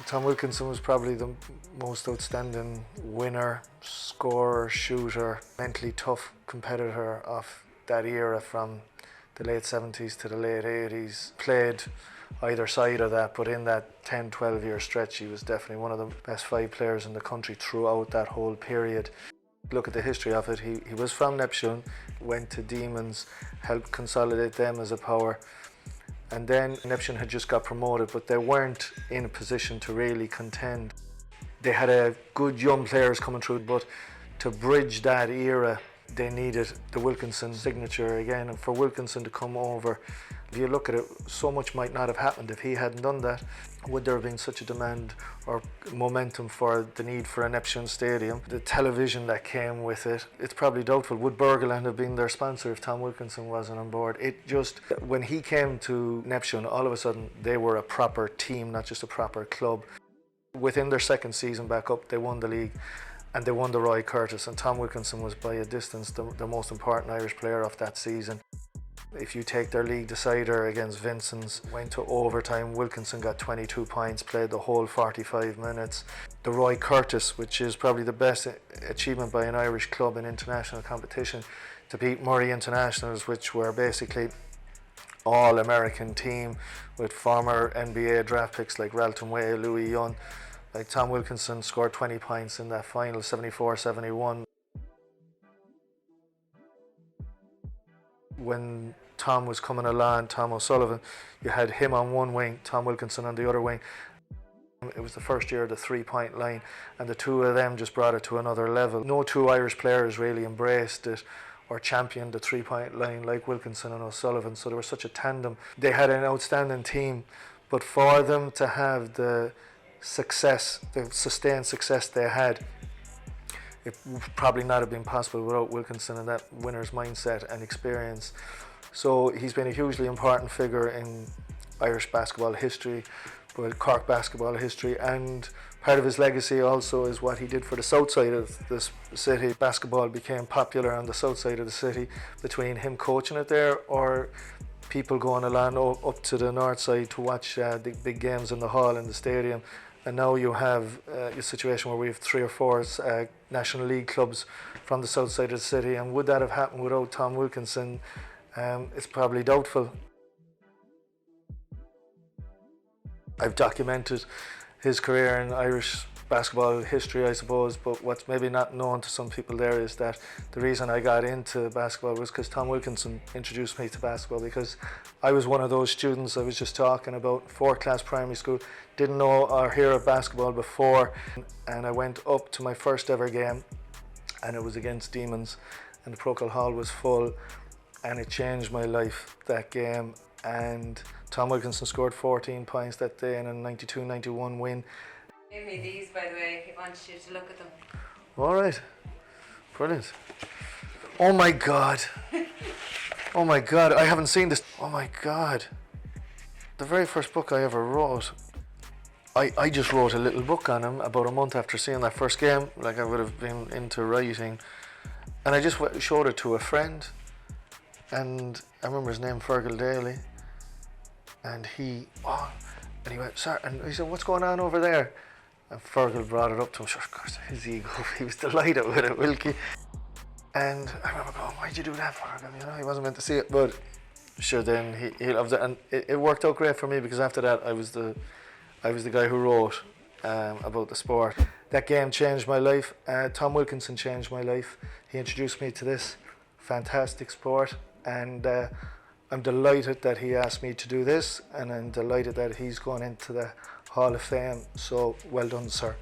Tom Wilkinson was probably the most outstanding winner, scorer, shooter, mentally tough competitor of that era from the late 70s to the late 80s. Played either side of that, but in that 10-12 year stretch he was definitely one of the best 5 players in the country throughout that whole period. Look at the history of it. He was from Neptune, went to Demons, helped consolidate them as a power. And then Neptune had just got promoted, but they weren't in a position to really contend. They had a good young players coming through, but to bridge that era, they needed the Wilkinson signature again. And for Wilkinson to come over, if you look at it, so much might not have happened if he hadn't done that. Would there have been such a demand or momentum for the need for a Neptune stadium? The television that came with it, it's probably doubtful. Would Burgerland have been their sponsor if Tom Wilkinson wasn't on board? It just, when he came to Neptune, all of a sudden they were a proper team, not just a proper club. Within their second season back up, they won the league and they won the Roy Curtis, and Tom Wilkinson was by a distance the most important Irish player of that season. If you take their league decider against Vincent's, went to overtime, Wilkinson got 22 points, played the whole 45 minutes. The Roy Curtis, which is probably the best achievement by an Irish club in international competition, to beat Murray Internationals, which were basically all-American team with former NBA draft picks like Ralton Way, Louis Young. Like Tom Wilkinson scored 20 points in that final, 74-71. When Tom was coming along, Tom O'Sullivan, you had him on one wing, Tom Wilkinson on the other wing. It was the first year of the 3-point line, and the two of them just brought it to another level. No two Irish players really embraced it or championed the 3-point line like Wilkinson and O'Sullivan, so they were such a tandem. They had an outstanding team, but for them to have the success, the sustained success they had, it would probably not have been possible without Wilkinson and that winner's mindset and experience. So he's been a hugely important figure in Irish basketball history, but Cork basketball history, and part of his legacy also is what he did for the south side of this city. Basketball became popular on the south side of the city between him coaching it there or people going along up to the north side to watch the big games in the hall in the stadium. And now you have a situation where we have 3 or 4 National League clubs from the south side of the city, and would that have happened without Tom Wilkinson? It's probably doubtful. I've documented his career in Irish basketball history, I suppose, but what's maybe not known to some people there is that the reason I got into basketball was because Tom Wilkinson introduced me to basketball, because I was one of those students I was just talking about, 4th class primary school, didn't know or hear of basketball before, and I went up to my first ever game and it was against Demons and the Procol Hall was full, and it changed my life, that game. And Tom Wilkinson scored 14 points that day in a 92-91 win. Give me these, by the way, if he wants you to look at them. All right, brilliant. Oh my God. Oh my God, I haven't seen this. Oh my God. The very first book I ever wrote, I just wrote a little book on him about a month after seeing that first game, like I would have been into writing. And I just showed it to a friend, and I remember his name, Fergal Daly, and he went, "Sir," and he said, "What's going on over there?" And Fergal brought it up to him. Sure, of course, his ego, he was delighted with it, Wilkie. And I remember going, "Why'd you do that, Fergal?" You know, he wasn't meant to see it, but sure, then he loved it, and it worked out great for me, because after that I was the guy who wrote about the sport. That game changed my life. Tom Wilkinson changed my life. He introduced me to this fantastic sport, and I'm delighted that he asked me to do this, and I'm delighted that he's going into the Hall of Fame. So well done, sir.